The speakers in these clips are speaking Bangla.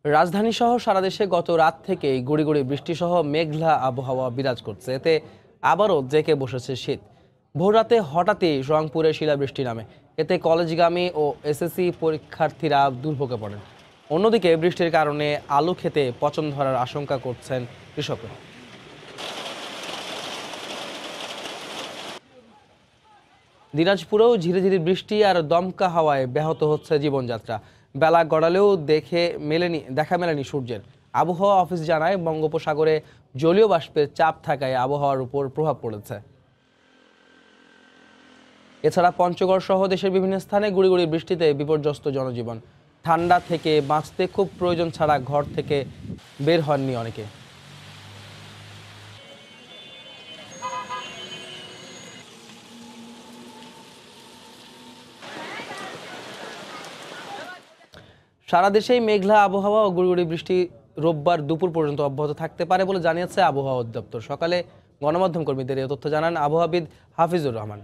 রাজধানী সহ সারা দেশে গত রাত থেকেই গুঁড়ি গুঁড়ি বৃষ্টিসহ মেঘলা আবহাওয়া বিরাজ করছে। এতে আবারও জেঁকে বসেছে শীত। ভোররাতে হঠাৎই রংপুরে শিলাবৃষ্টি নামে। এতে কলেজগামী ও এসএসসি পরীক্ষার্থীরা দুর্ভোগে পড়েন। অন্যদিকে বৃষ্টির কারণে আলু খেতে পচন ধরার আশঙ্কা করছেন কৃষকরা। দিনাজপুরেও ঝিরিঝিরি বৃষ্টি আর দমকা হাওয়ায় ব্যাহত হচ্ছে জীবনযাত্রা। বেলা গড়ালেও দেখা মেলেনি সূর্যের। আবহাওয়া অফিস জানায়, বঙ্গোপসাগরে জলীয় বাষ্পের চাপ থাকায় আবহাওয়ার উপর প্রভাব পড়েছে। এছাড়া পঞ্চগড় সহ দেশের বিভিন্ন স্থানে গুঁড়ি গুঁড়ি বৃষ্টিতে বিপর্যস্ত জনজীবন। ঠান্ডা থেকে বাঁচতে খুব প্রয়োজন ছাড়া ঘর থেকে বের হননি অনেকে। সারা দেশেই মেঘলা আবহাওয়া ও গুঁড়ি বৃষ্টি রোববার দুপুর পর্যন্ত অব্যাহত থাকতে পারে বলে জানিয়েছে আবহাওয়া অধিদপ্তর। সকালে গণমাধ্যম কর্মীদের এই তথ্য জানান আবহাওয়াবিদ হাফিজুর রহমান।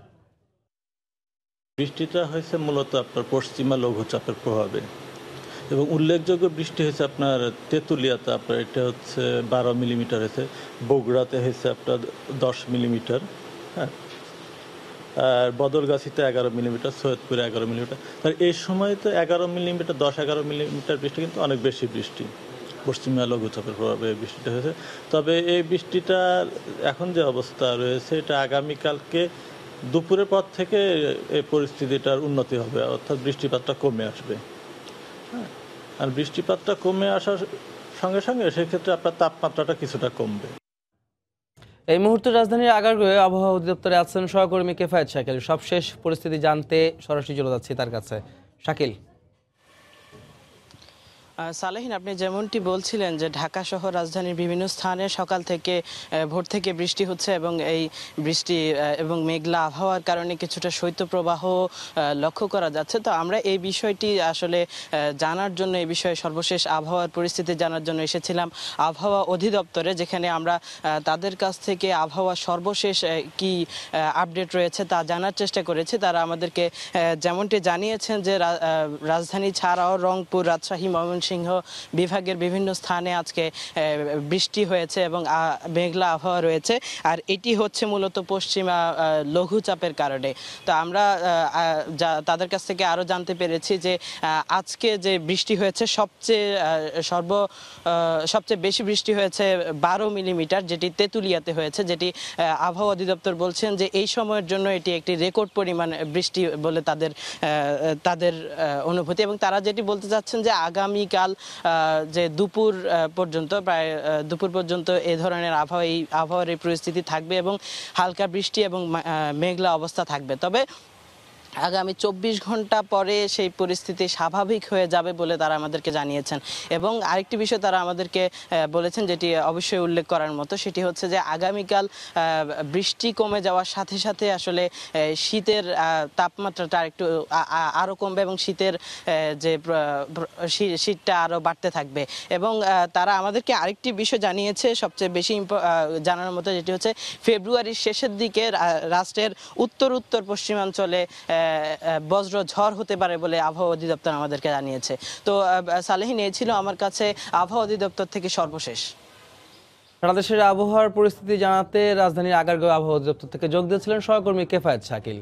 বৃষ্টিটা হয়েছে মূলত আপনার পশ্চিমা লঘুচাপের প্রভাবে, এবং উল্লেখযোগ্য বৃষ্টি হয়েছে আপনার তেঁতুলিয়াতে, আপনার এটা হচ্ছে 12 মিলিমিটার হয়েছে, বগুড়াতে হয়েছে আপনার 10 মিলিমিটার, হ্যাঁ, আর বদলগাছিতে 11 মিলিমিটার, সৈয়দপুরে 11 মিলিমিটার। আর এই সময় তো 11 মিলিমিটার 10-11 মিলিমিটার বৃষ্টি কিন্তু অনেক বেশি বৃষ্টি, পশ্চিমা লঘুচাপের প্রভাবে বৃষ্টিটা হয়েছে। তবে এই বৃষ্টিটা এখন যে অবস্থা রয়েছে, এটা আগামীকালকে দুপুরের পর থেকে এই পরিস্থিতিটার উন্নতি হবে, অর্থাৎ বৃষ্টিপাতটা কমে আসবে। হ্যাঁ, আর বৃষ্টিপাতটা কমে আসার সঙ্গে সঙ্গে সেক্ষেত্রে আপনার তাপমাত্রাটা কিছুটা কমবে। এই মুহূর্তে রাজধানীর আগারগাঁওয়ে আবহাওয়া অধিদপ্তরে আছেন সহকর্মী কেফায়েত শাকিল। সবশেষ পরিস্থিতি জানতে সরাসরি চলে যাচ্ছি তার কাছে। শাকিল। সালেহিন, আপনি যেমনটি বলছিলেন যে ঢাকা সহ রাজধানীর বিভিন্ন স্থানে সকাল থেকে ভোর থেকে বৃষ্টি হচ্ছে, এবং এই বৃষ্টি এবং মেঘলা আবহাওয়ার কারণে কিছুটা শৈত্যপ্রবাহ লক্ষ্য করা যাচ্ছে। তো আমরা এই বিষয়টি আসলে জানার জন্য, এই বিষয়ে সর্বশেষ আবহাওয়ার পরিস্থিতি জানার জন্য এসেছিলাম আবহাওয়া অধিদপ্তরে, যেখানে আমরা তাদের কাছ থেকে আবহাওয়ার সর্বশেষ কি আপডেট রয়েছে তা জানার চেষ্টা করেছি। তারা আমাদেরকে যেমনটি জানিয়েছেন যে রাজধানী ছাড়াও রংপুর, রাজশাহী, ময়মনসিংহ বিভাগের বিভিন্ন স্থানে আজকে বৃষ্টি হয়েছে এবং মেঘলা আবহাওয়া রয়েছে। আর এটি হচ্ছে মূলত পশ্চিমা লঘুচাপের কারণে। তো আমরা তাদের কাছ থেকে আরও জানতে পেরেছি যে আজকে যে বৃষ্টি হয়েছে সবচেয়ে বেশি বৃষ্টি হয়েছে 12 মিলিমিটার, যেটি তেঁতুলিয়াতে হয়েছে, যেটি আবহাওয়া অধিদপ্তর বলছেন যে এই সময়ের জন্য এটি একটি রেকর্ড পরিমাণ বৃষ্টি বলে তাদের অনুভূতি। এবং তারা যেটি বলতে চাচ্ছেন যে আগামীকাল যে দুপুর পর্যন্ত এই ধরনের আবহাওয়ার এই পরিস্থিতি থাকবে এবং হালকা বৃষ্টি এবং মেঘলা অবস্থা থাকবে। তবে আগামী 24 ঘন্টা পরে সেই পরিস্থিতি স্বাভাবিক হয়ে যাবে বলে তারা আমাদেরকে জানিয়েছেন। এবং আরেকটি বিষয় তারা আমাদেরকে বলেছেন, যেটি অবশ্যই উল্লেখ করার মতো, সেটি হচ্ছে যে আগামীকাল বৃষ্টি কমে যাওয়ার সাথে সাথে আসলে শীতের তাপমাত্রাটা একটু আরও কমবে এবং শীতটা আরও বাড়তে থাকবে। এবং তারা আমাদেরকে আরেকটি বিষয় জানিয়েছে সবচেয়ে বেশি জানার মতো, যেটি হচ্ছে ফেব্রুয়ারির শেষের দিকে রাষ্ট্রের উত্তর পশ্চিমাঞ্চলে বজ্র ঝড় হতে পারে বলে আবহাওয়া অধিদপ্তর আমাদেরকে জানিয়েছে। তো সালেহিন, এই ছিল আমার কাছে আবহাওয়া অধিদপ্তর থেকে সর্বশেষ। সারা দেশের আবহাওয়ার পরিস্থিতি জানাতে রাজধানীর আগারগাঁও আবহাওয়া অধিদপ্তর থেকে যোগ দিয়েছিলেন সহকর্মী কেফায়েত শাকিল।